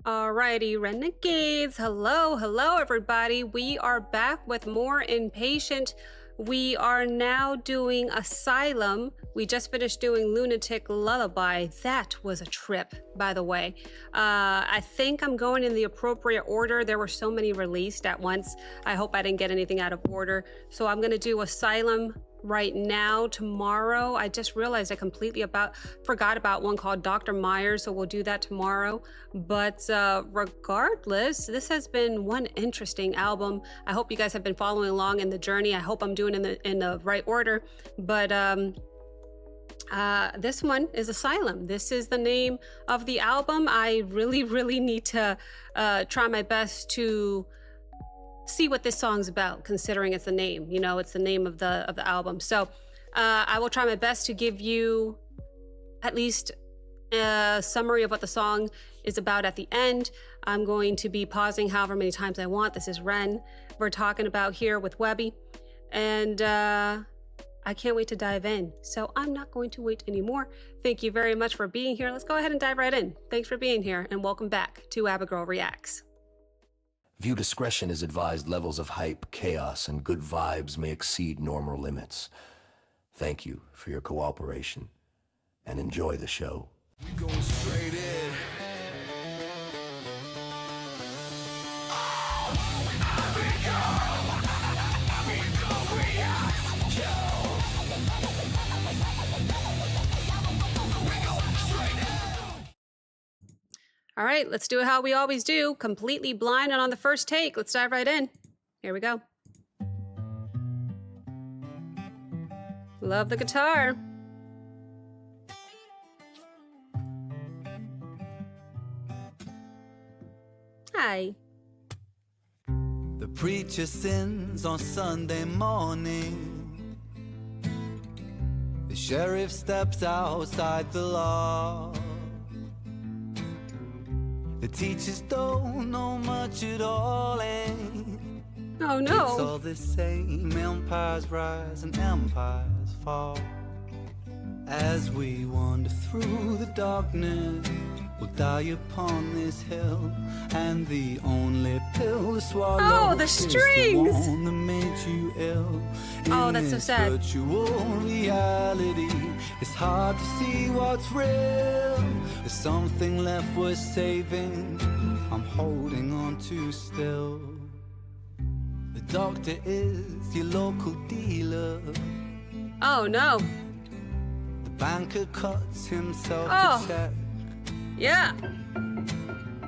Alrighty, renegades. Hello, everybody. We are back with more Inpatient. We are now doing Asylum. We just finished doing Lunatic Lullaby. That was a trip, by the way. I think I'm going in the appropriate order. There were so many released at once. I hope I didn't get anything out of order. So I'm going to do Asylum right now. Tomorrow, I just realized I completely forgot about one called Dr. Myers, so we'll do that tomorrow. But regardless, this has been one interesting album. I hope you guys have been following along in the journey. I hope I'm doing in the right order. But this one is Asylum. This is the name of the album. I really need to try my best to see what this song's about, considering it's the name. You know, it's the name of the album. So I will try my best to give you at least a summary of what the song is about at the end. I'm going to be pausing however many times I want. This is Ren we're talking about here with Webby, and I can't wait to dive in. So I'm not going to wait anymore. Thank you very much for being here. Let's go ahead and dive right in. Thanks for being here, and welcome back to Abigail Reacts. View discretion is advised. Levels of hype, chaos, and good vibes may exceed normal limits. Thank you for your cooperation, and enjoy the show. We going straight in. All right, let's do it how we always do. Completely blind and on the first take. Let's dive right in. Here we go. Love the guitar. Hi. The preacher sins on Sunday morning. The sheriff steps outside the law. The teachers don't know much at all, Oh it's no. all the same. Empires rise and empires fall. As we wander through the darkness, we'll die upon this hill, and the only pill to swallow Oh, the is strings! the one that made you ill. Oh, In that's so this sad. virtual reality, it's hard to see what's real. There's something left worth saving, I'm holding on to still. The doctor is your local dealer. Oh no. The banker cuts himself Oh. a check. Yeah.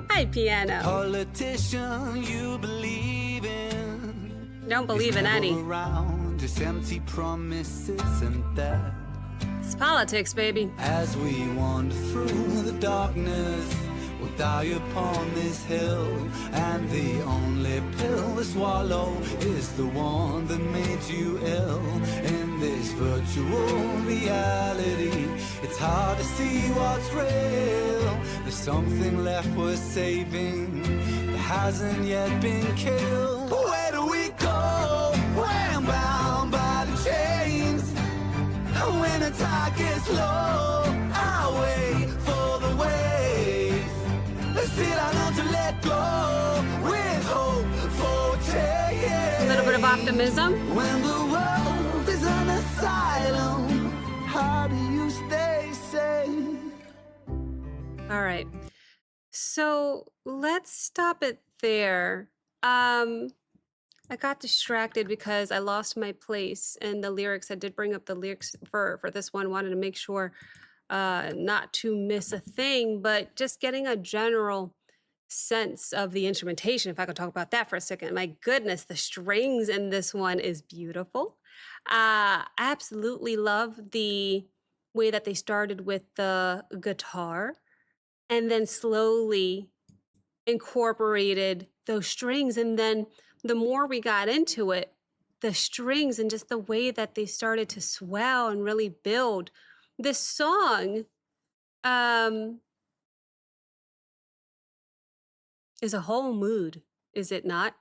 Hi, piano. Politician you believe in. Don't believe in It's any. never around, just empty promises and death. It's politics, baby. As we wander through the darkness, we'll die upon this hill, and the only pill to swallow is the one that made you ill. In this virtual reality, it's hard to see what's real. There's something left worth saving that hasn't yet been killed. Where do we go when bound by the chains? When the tide gets low, I wait for the waves. Still I learn to let go with hope for change. A little bit of optimism. When the world is an asylum, how do you stay safe? All right. So let's stop it there. I got distracted because I lost my place in the lyrics. I did bring up the lyrics for this one. Wanted to make sure not to miss a thing, but just getting a general sense of the instrumentation. If I could talk about that for a second. My goodness, the strings in this one is beautiful. Absolutely love the way that they started with the guitar and then slowly incorporated those strings. And then the more we got into it, the strings and just the way that they started to swell and really build. This song is a whole mood, is it not?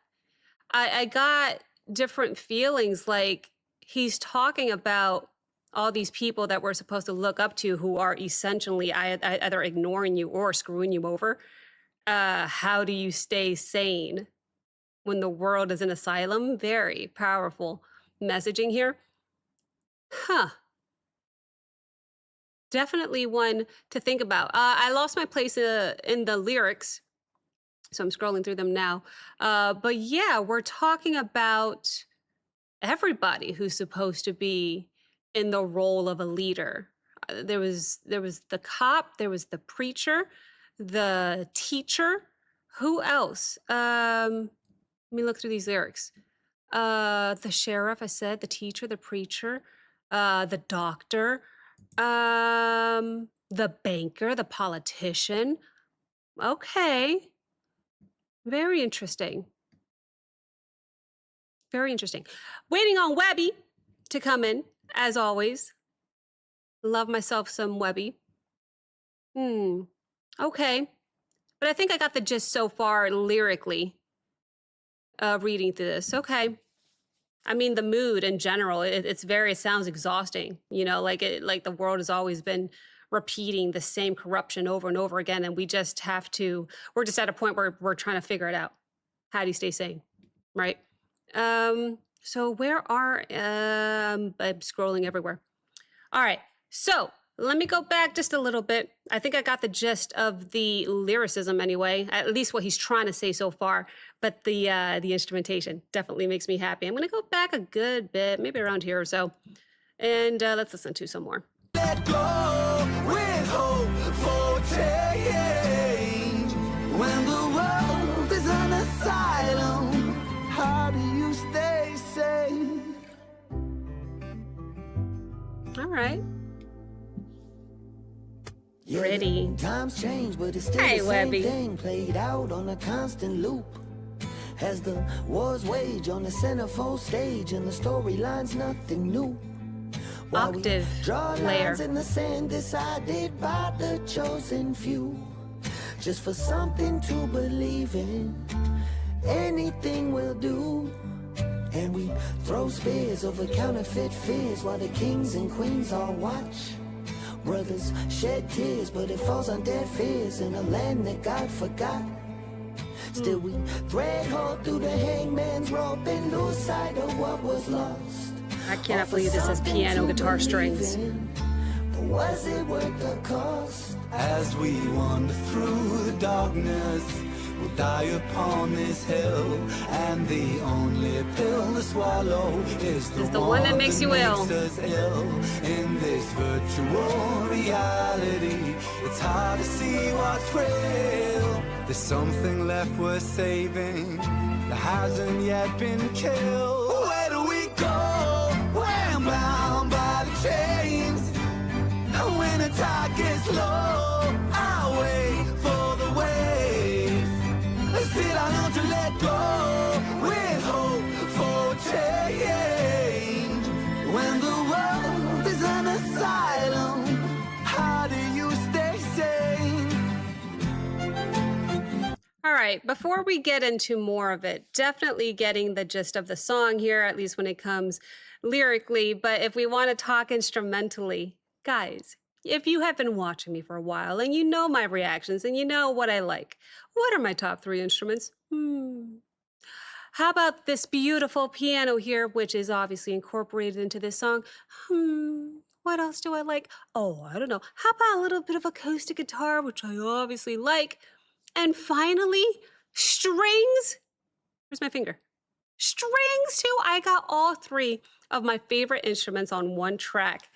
I got different feelings, like he's talking about all these people that we're supposed to look up to who are essentially either ignoring you or screwing you over. How do you stay sane when the world is an asylum? Very powerful messaging here. Huh. Definitely one to think about. I lost my place in the lyrics, so I'm scrolling through them now. But yeah, we're talking about everybody who's supposed to be in the role of a leader. There was the cop, there was the preacher, the teacher. Who else? Let me look through these lyrics. The sheriff, I said, the teacher, the preacher, the doctor, the banker, the politician. Okay, very interesting. Very interesting. Waiting on Webby to come in, as always. Love myself some Webby. Hmm. Okay. But I think I got the gist so far lyrically reading through this. Okay. I mean, the mood in general, it sounds exhausting. Like the world has always been repeating the same corruption over and over again. And we're just at a point where we're trying to figure it out. How do you stay sane? Right. So where are, I'm scrolling everywhere. All right. So let me go back just a little bit. I think I got the gist of the lyricism anyway, at least what he's trying to say so far. But the instrumentation definitely makes me happy. I'm going to go back a good bit, maybe around here or so. And let's listen to some more. Let go with hope for change. When the world is an asylum, how do you stay safe? All right. Yeah, Pretty. times change, but it's still Hey, the same Webby. thing played out on a constant loop. As the wars wage on the centerfold stage, and the storyline's nothing new. While we Octave draw layer. lines in the sand decided by the chosen few, just for something to believe in, anything will do. And we throw spears over counterfeit fears while the kings and queens all watch. Brothers shed tears, but it falls on deaf ears in a land that God forgot. Still we thread hole through the hangman's rope and lose sight of what was lost. I cannot believe this has piano, guitar, strings. But was it worth the cost? As we wander through the darkness, we'll die upon this hill, and the only pill to swallow is the one that makes you ill. Makes us ill. In this virtual reality, it's hard to see what's real. There's something left worth saving that hasn't yet been killed. Where do we go? We're bound by the chains. When the tide gets low, I'll wait for the waves. Still I learn to let go with hope for change. When the world is an asylum, how do you stay sane? All right, before we get into more of it, definitely getting the gist of the song here, at least when it comes lyrically. But if we want to talk instrumentally, guys, if you have been watching me for a while and you know my reactions and you know what I like, what are my top 3 instruments? How about this beautiful piano here, which is obviously incorporated into this song? What else do I like? Oh, I don't know. How about a little bit of acoustic guitar, which I obviously like? And finally, strings. Where's my finger? Strings too. I got all 3 of my favorite instruments on one track,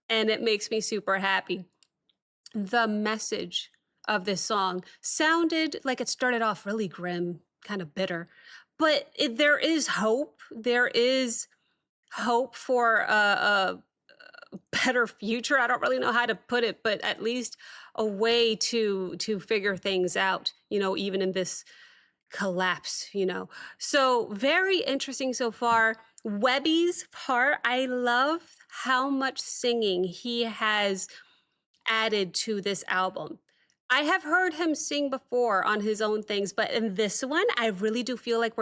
and it makes me super happy. The message of this song sounded like it started off really grim, kind of bitter, but there is hope. There is hope for a better future. I don't really know how to put it, but at least a way to figure things out, even in this collapse, So very interesting so far. Webby's part, I love how much singing he has added to this album. I have heard him sing before on his own things, but in this one, I really do feel like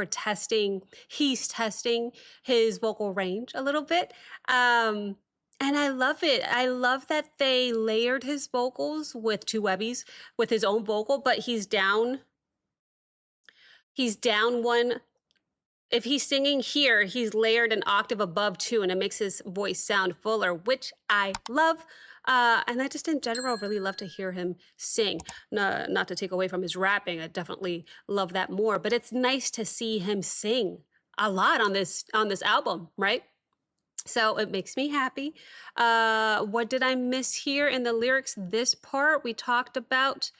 he's testing his vocal range a little bit. And I love it. I love that they layered his vocals with 2 Webbies with his own vocal, but he's down he's down one. If he's singing here, he's layered an octave above two, and it makes his voice sound fuller, which I love. And I just, in general, really love to hear him sing. Not to take away from his rapping, I definitely love that more. But it's nice to see him sing a lot on this album, right? So it makes me happy. What did I miss here in the lyrics? This part we talked about.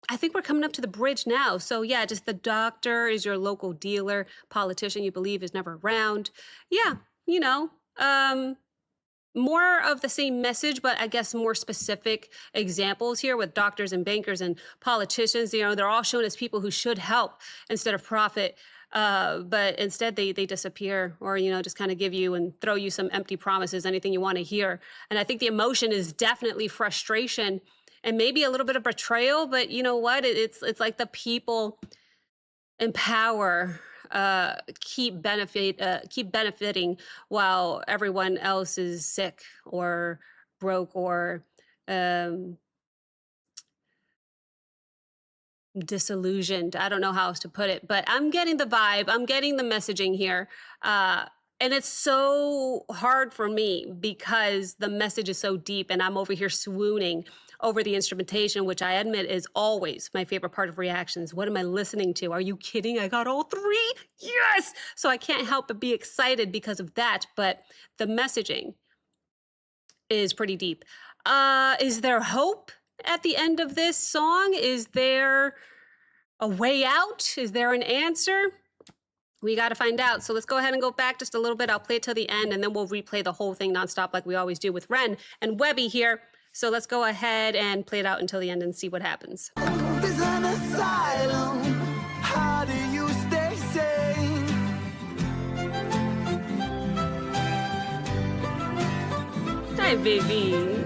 I think we're coming up to the bridge now. So yeah, just the doctor is your local dealer, politician you believe is never around. Yeah, you know, more of the same message, but I guess more specific examples here with doctors and bankers and politicians. You know, they're all shown as people who should help instead of profit. But instead they disappear, or, you know, just kind of give you and throw you some empty promises, anything you want to hear. And I think the emotion is definitely frustration and maybe a little bit of betrayal, but you know what? It's like the people in power keep benefiting while everyone else is sick or broke or um, disillusioned. I don't know how else to put it, but I'm getting the vibe. I'm getting the messaging here. And it's so hard for me because the message is so deep and I'm over here swooning over the instrumentation, which I admit is always my favorite part of reactions. What am I listening to? Are you kidding? I got all three? Yes! So I can't help but be excited because of that, but the messaging is pretty deep. Is there hope at the end of this song? Is there a way out? Is there an answer? We got to find out. So let's go ahead and go back just a little bit. I'll play it till the end, and then we'll replay the whole thing nonstop like we always do with Ren and Webby here. So let's go ahead and play it out until the end and see what happens. There's an asylum. How do you stay sane? Hi, baby.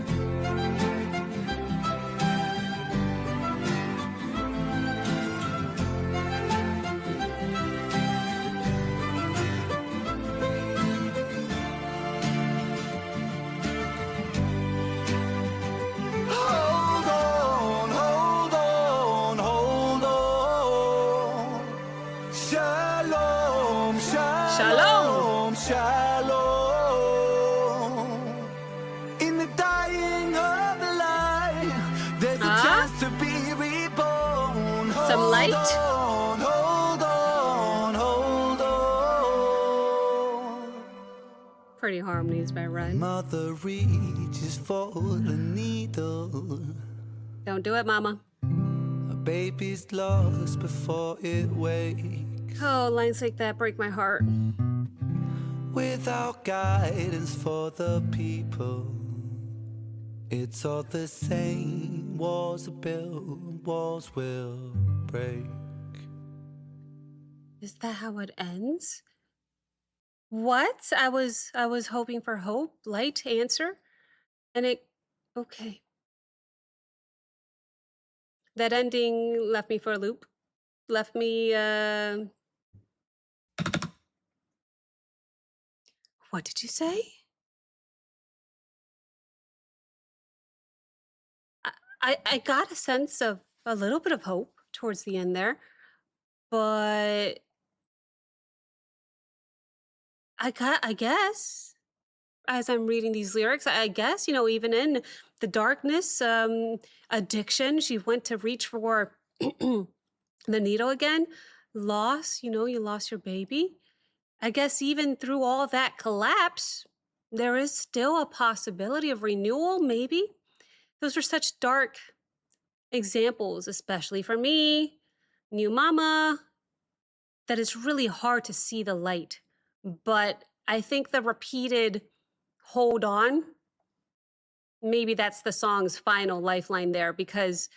Hold on, hold on, hold on. Shalom, Shalom. shalom, shalom. In the dying of the light, there's a chance to be reborn. Some light? Hold on, hold on. Pretty harmonies by Ren. Mother reaches for the needle. Don't do it, mama. A baby's lost before it wakes. Oh, lines like that break my heart. Without guidance for the people, it's all the same. Walls are built, walls will break. Is that how it ends? What? I was hoping for hope, light, answer, and okay. That ending left me for a loop. Left me what did you say? I got a sense of a little bit of hope towards the end there, but I guess as I'm reading these lyrics, I guess, you know, even in the darkness, addiction, she went to reach for the needle again. Loss, you know, you lost your baby. I guess even through all that collapse, there is still a possibility of renewal, maybe. Those are such dark examples, especially for me, new mama, that it's really hard to see the light. But I think the repeated hold on, maybe that's the song's final lifeline there, because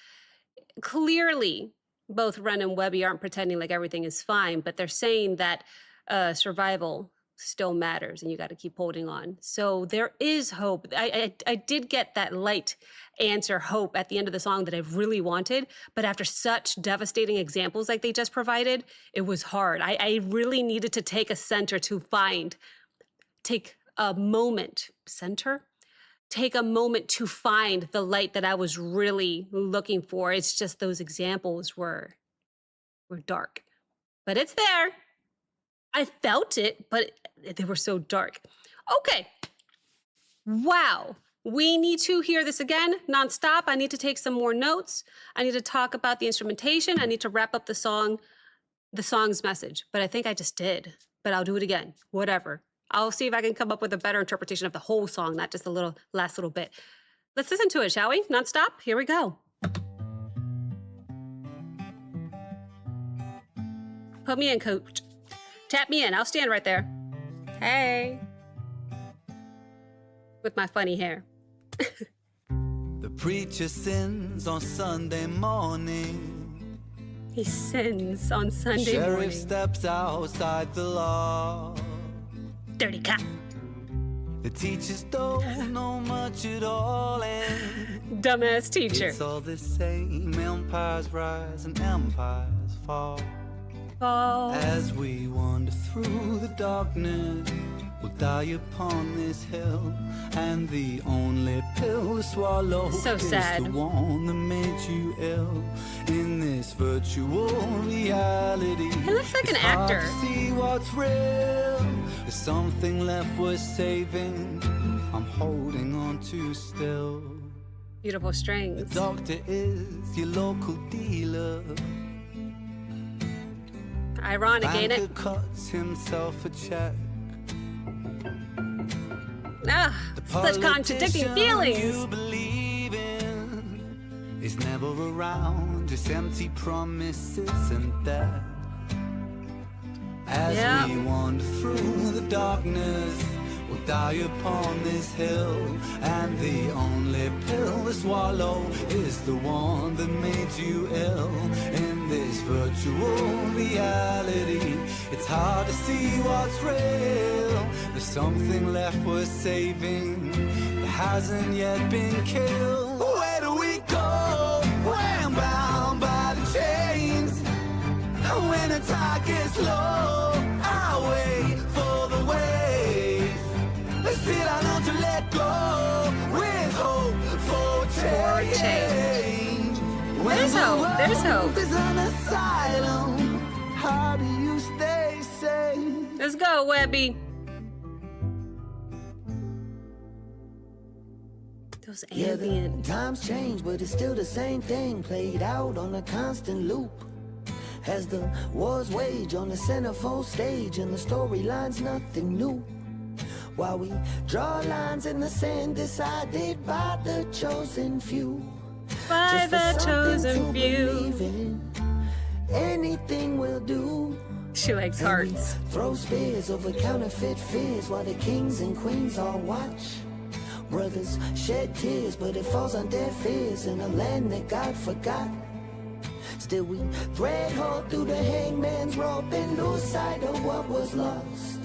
clearly both Ren and Webby aren't pretending like everything is fine, but they're saying that survival still matters and you got to keep holding on. So there is hope. I did get that light answer, hope at the end of the song that I really wanted, but after such devastating examples like they just provided, it was hard. I really needed to take a center to take a moment to find the light that I was really looking for. It's just those examples were were dark. But it's there. I felt it, but they were so dark. Okay. Wow. We need to hear this again nonstop. I need to take some more notes. I need to talk about the instrumentation. I need to wrap up the song's message. But I think I just did. But I'll do it again. Whatever. I'll see if I can come up with a better interpretation of the whole song, not just the last little bit. Let's listen to it, shall we? Nonstop. Here we go. Put me in, coach. Tap me in. I'll stand right there. Hey. With my funny hair. The preacher sins on Sunday morning. He sins on Sunday Sheriff morning. steps outside the law. Dirty cop. The teachers don't know much at all, and Dumbass teacher. it's all the same. Empires rise and empires fall. Oh. As we wander through the darkness, we'll die upon this hill, and the only pill to swallow So is sad. the one that made you ill. In this virtual reality, He looks like it's an hard actor. to see what's real. There's something left worth saving. I'm holding on to still. Beautiful The strings. doctor is your local dealer. Ironic, ain't Banker it? cuts himself a check. Ah, such contradicting Politician feelings. you believe in is never around, just empty promises and death. As Yeah. we wander through the darkness, we'll die upon this hill, and the only pill to swallow is the one that made you ill. In this virtual reality, it's hard to see what's real. There's something left worth saving that hasn't yet been killed. Where do we go when bound by the chains? When the tide gets low, I wait for the wave. Still I know to let go with hope for change. When There's the hope, there's hope. world is an asylum, how do you stay safe? Let's go, Webby. Those Yeah, the ambient. times change, but it's still the same thing played out on a constant loop. As the wars wage on the centerfold stage, and the storyline's nothing new. While we draw lines in the sand decided by the chosen few. By Just for the something chosen to few. believe in, anything will do. She likes And we hearts. throw spears over counterfeit fears while the kings and queens all watch. Brothers shed tears, but it falls on deaf ears in a land that God forgot. Still we thread hard through the hangman's rope and lose sight of what was lost.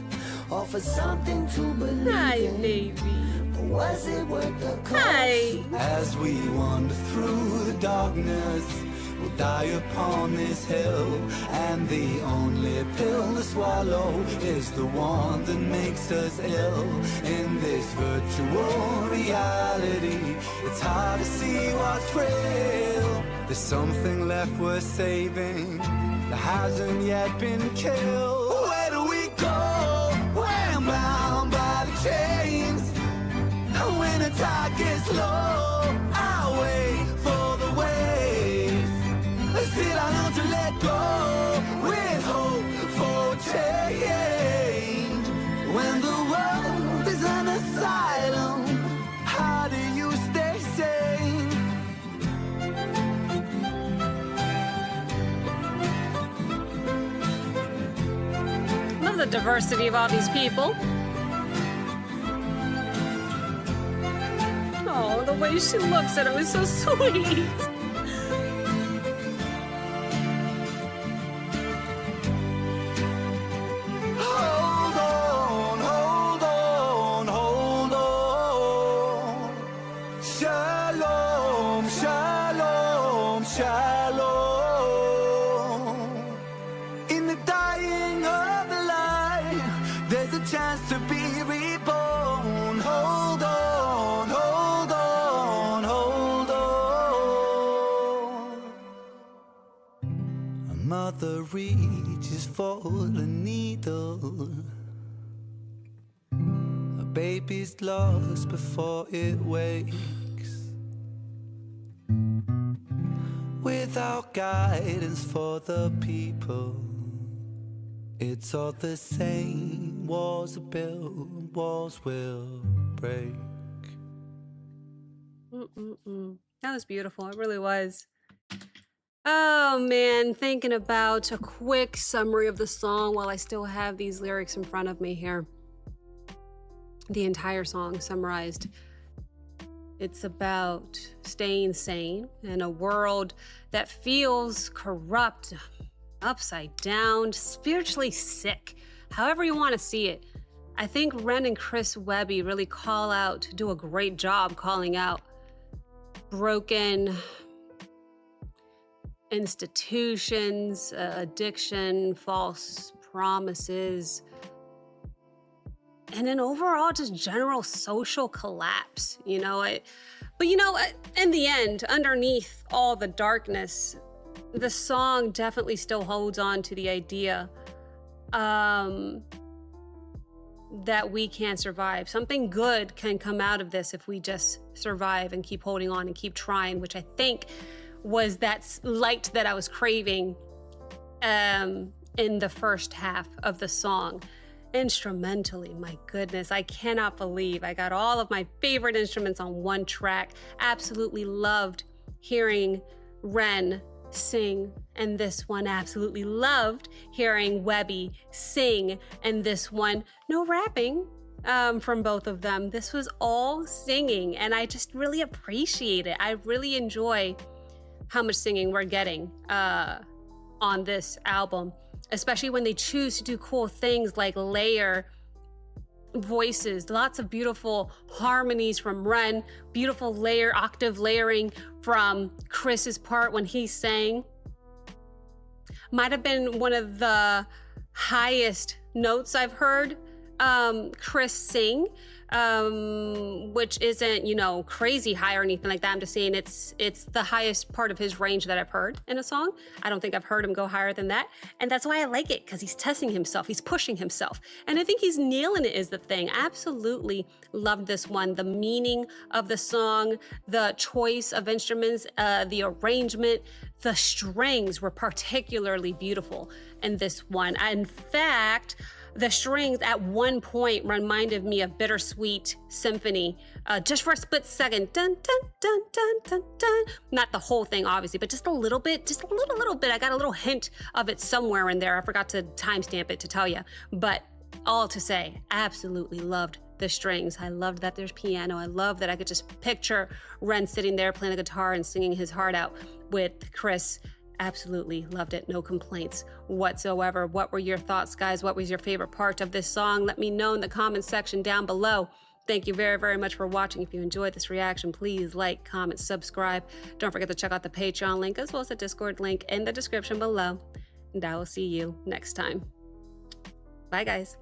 Offer something to believe Hi, in, baby. but was it worth the cost? Hi. As we wander through the darkness, we'll die upon this hill, and the only pill to swallow is the one that makes us ill. In this virtual reality, it's hard to see what's real. There's something left worth saving that hasn't yet been killed. Where do we go when bound by the chains? When the tide gets low, I wait for the wave. Still I know to let go with hope for change. When the world is an asylum, how do you stay sane? Love the diversity of all these people. Oh, the way she looks at him is so sweet. Hold on, hold on, hold on. Shalom, shalom, shalom. In the dying of the light, there's a chance to be reborn. Hold on, hold on, hold on. mother reaches for the needle. A baby's lost before it wakes, without guidance for the people. It's all the same. Walls are built, walls will break. That was beautiful. It really was. Oh man, thinking about a quick summary of the song while I still have these lyrics in front of me here. The entire song summarized. It's about staying sane in a world that feels corrupt, upside down, spiritually sick, however you want to see it. I think Ren and Chris Webby really do a great job calling out broken institutions, addiction, false promises, and then overall just general social collapse, But in the end, underneath all the darkness, the song definitely still holds on to the idea that we can survive. Something good can come out of this if we just survive and keep holding on and keep trying, which I think was that light that I was craving in the first half of the song. Instrumentally, my goodness, I cannot believe I got all of my favorite instruments on one track. Absolutely loved hearing Ren sing, and this one absolutely loved hearing Webby sing, and this one no rapping from both of them. This was all singing, and I just really appreciate it. I really enjoy how much singing we're getting on this album, especially when they choose to do cool things like layer voices. Lots of beautiful harmonies from Ren, beautiful octave layering from Chris's part when he sang. Might have been one of the highest notes I've heard Chris sing, which isn't, crazy high or anything like that. I'm just saying it's the highest part of his range that I've heard in a song. I don't think I've heard him go higher than that. And that's why I like it, because he's testing himself. He's pushing himself. And I think he's nailing it is the thing. Absolutely loved this one. The meaning of the song, the choice of instruments, the arrangement, the strings were particularly beautiful in this one. In fact, the strings at one point reminded me of Bittersweet Symphony, just for a split second. Dun, dun, dun, dun, dun, dun. Not the whole thing, obviously, but just a little bit, just a little bit. I got a little hint of it somewhere in there. I forgot to timestamp it to tell you. But all to say, absolutely loved the strings. I loved that there's piano. I love that I could just picture Ren sitting there playing the guitar and singing his heart out with Chris. Absolutely loved it. No complaints whatsoever. What were your thoughts, guys? What was your favorite part of this song? Let me know in the comments section down below. Thank you very, very much for watching. If you enjoyed this reaction, please like, comment, subscribe. Don't forget to check out the Patreon link as well as the Discord link in the description below. And I will see you next time. Bye, guys.